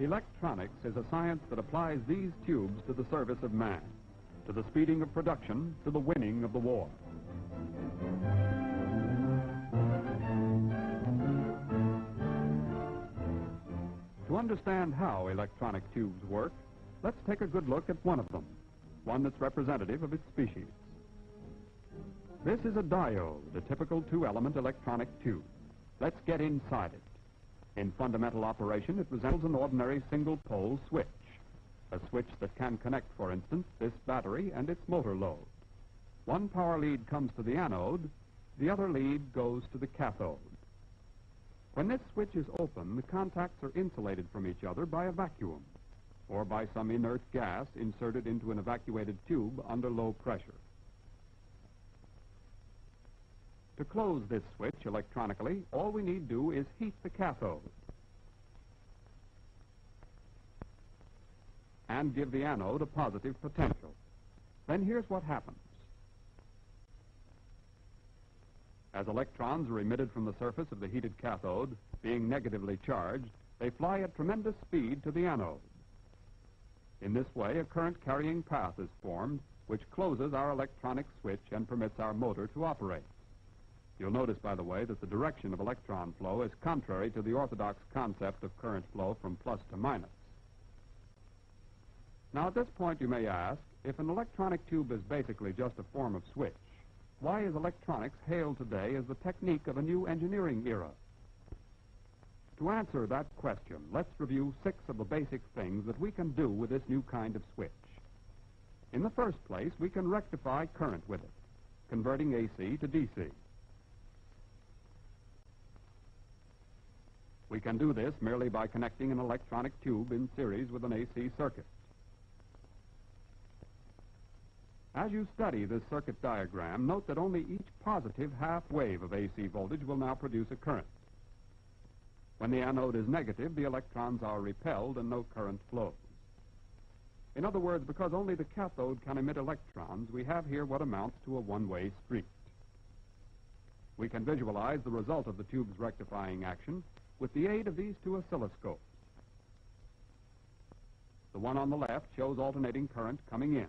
Electronics is a science that applies these tubes to the service of man, to the speeding of production, to the winning of the war. To understand how electronic tubes work, let's take a good look at one of them, one that's representative of its species. This is a diode, a typical two-element electronic tube. Let's get inside it. In fundamental operation, it resembles an ordinary single-pole switch, a switch that can connect, for instance, this battery and its motor load. One power lead comes to the anode, the other lead goes to the cathode. When this switch is open, the contacts are insulated from each other by a vacuum, or by some inert gas inserted into an evacuated tube under low pressure. To close this switch electronically, all we need do is heat the cathode and give the anode a positive potential. Then here's what happens. As electrons are emitted from the surface of the heated cathode, being negatively charged, they fly at tremendous speed to the anode. In this way, a current-carrying path is formed, which closes our electronic switch and permits our motor to operate. You'll notice, by the way, that the direction of electron flow is contrary to the orthodox concept of current flow from plus to minus. Now, at this point, you may ask, if an electronic tube is basically just a form of switch, why is electronics hailed today as the technique of a new engineering era? To answer that question, let's review 6 of the basic things that we can do with this new kind of switch. In the first place, we can rectify current with it, converting AC to DC. We can do this merely by connecting an electronic tube in series with an AC circuit. As you study this circuit diagram, note that only each positive half wave of AC voltage will now produce a current. When the anode is negative, the electrons are repelled and no current flows. In other words, because only the cathode can emit electrons, we have here what amounts to a one-way street. We can visualize the result of the tube's rectifying action with the aid of these 2 oscilloscopes. The one on the left shows alternating current coming in.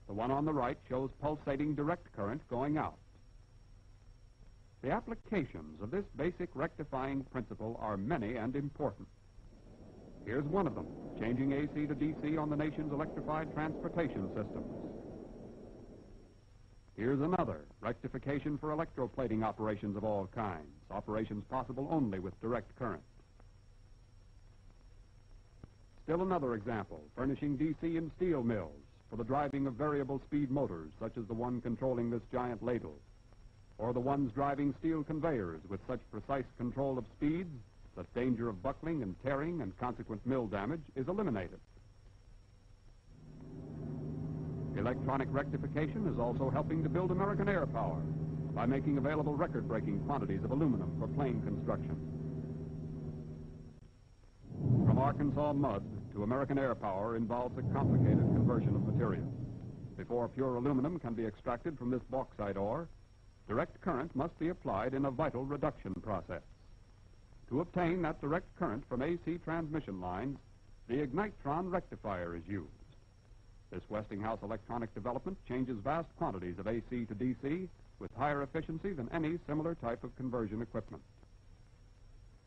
The one on the right shows pulsating direct current going out. The applications of this basic rectifying principle are many and important. Here's one of them, changing AC to DC on the nation's electrified transportation systems. Here's another, rectification for electroplating operations of all kinds, operations possible only with direct current. Still another example, furnishing DC in steel mills for the driving of variable speed motors, such as the one controlling this giant ladle, or the ones driving steel conveyors with such precise control of speeds that danger of buckling and tearing and consequent mill damage is eliminated. Electronic rectification is also helping to build American air power by making available record-breaking quantities of aluminum for plane construction. From Arkansas mud to American air power involves a complicated conversion of material. Before pure aluminum can be extracted from this bauxite ore, direct current must be applied in a vital reduction process. To obtain that direct current from AC transmission lines, the ignitron rectifier is used. This Westinghouse electronic development changes vast quantities of AC to DC with higher efficiency than any similar type of conversion equipment.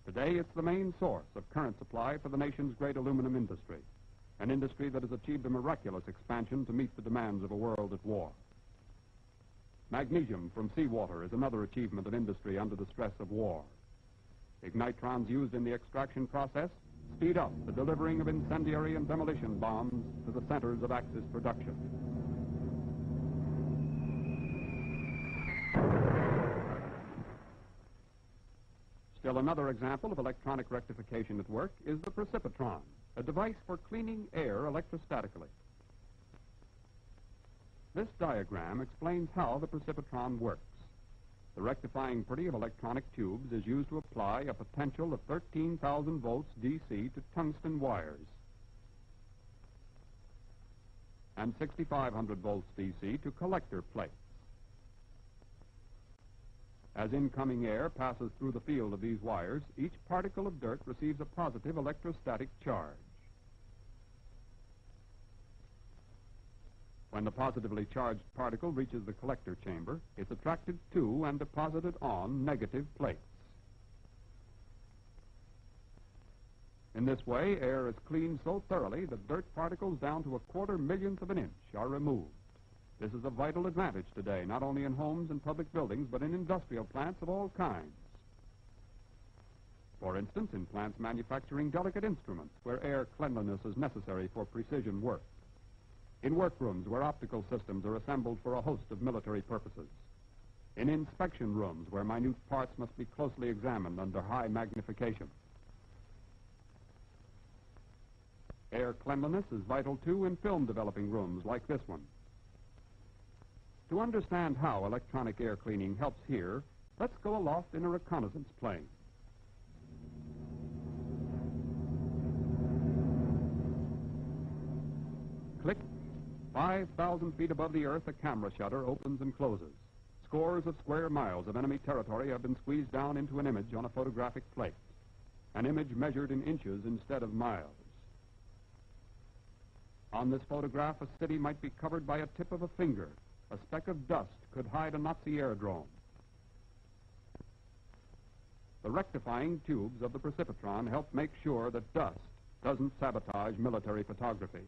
Today, it's the main source of current supply for the nation's great aluminum industry, an industry that has achieved a miraculous expansion to meet the demands of a world at war. Magnesium from seawater is another achievement of industry under the stress of war. Ignitrons used in the extraction process speed up the delivering of incendiary and demolition bombs to the centers of Axis production. Still another example of electronic rectification at work is the precipitron, a device for cleaning air electrostatically. This diagram explains how the precipitron works. The rectifying pretty of electronic tubes is used to apply a potential of 13,000 volts DC to tungsten wires and 6,500 volts DC to collector plates. As incoming air passes through the field of these wires, each particle of dirt receives a positive electrostatic charge. When the positively charged particle reaches the collector chamber, it's attracted to and deposited on negative plates. In this way, air is cleaned so thoroughly that dirt particles down to a 1/4 millionth of an inch are removed. This is a vital advantage today, not only in homes and public buildings, but in industrial plants of all kinds. For instance, in plants manufacturing delicate instruments, where air cleanliness is necessary for precision work. In workrooms where optical systems are assembled for a host of military purposes. In inspection rooms where minute parts must be closely examined under high magnification. Air cleanliness is vital, too, in film developing rooms like this one. To understand how electronic air cleaning helps here, let's go aloft in a reconnaissance plane. Click. 5,000 feet above the earth, a camera shutter opens and closes. Scores of square miles of enemy territory have been squeezed down into an image on a photographic plate. An image measured in inches instead of miles. On this photograph, a city might be covered by a tip of a finger. A speck of dust could hide a Nazi aerodrome. The rectifying tubes of the precipitron help make sure that dust doesn't sabotage military photography.